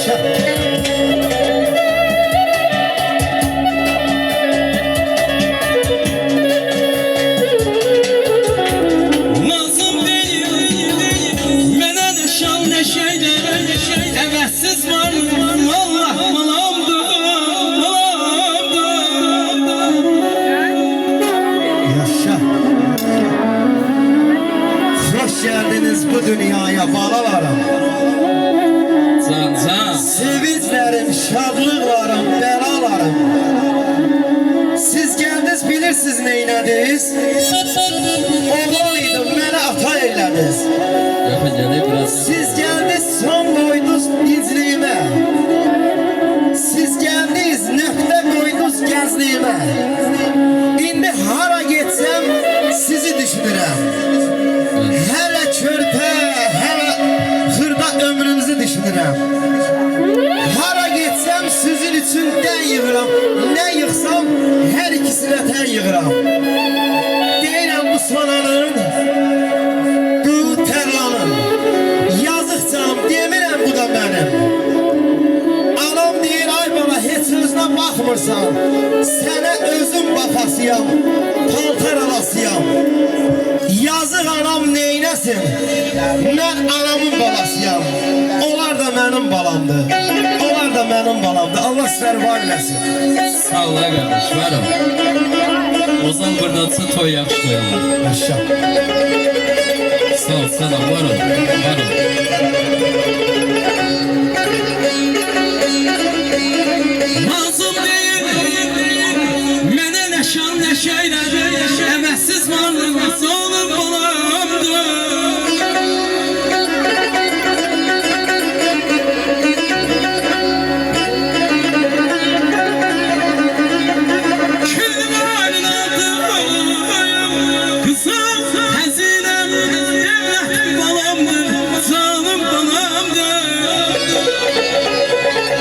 Yaşa. Lazım değil mənə nə şan nə şeylər, əvəzsiz varlığım Allah malamdır. Yaşa. Hoş geldiniz bu dünyaya balalarım. Can. Sevinçlerim, şadlıklarım, belalarım. Siz geldiniz bilirsiniz neynədiniz. Oğlan idim, məni ata eylədiniz. Yaxın gələk biraz. Siz geldiniz son koydunuz incliyime. Siz geldiniz nöqtə koydunuz gəzliyime. İndi hara getsem sizi düşünürəm. Hələ körpə, hələ xırda ömrünüzü düşünürəm. Hara getsem sizin için dən yığıram. Ne yıxsam her ikisine tən yığıram. Deyirəm bu sonanın, bu tərlanın. Yazıq canım, demirəm bu da mənim. Anam deyir, ay bana heç özünə baxmırsan. Sənə özüm baxasıyam, paltar alasıyam. Yazıq anam neynəsin? Mən anamın balasıyam. Onlar da mənim balamdır. Onlar da mənim balamdır. Allah sizləri var eləsin. Sağ ol qardaş, varım. Ozan buradaca toy yaxşı toyalım. Yaşa. Sağ ol, sana varım. Lazım değil mənə nə şan nə şeylər, əvəzsiz varlığım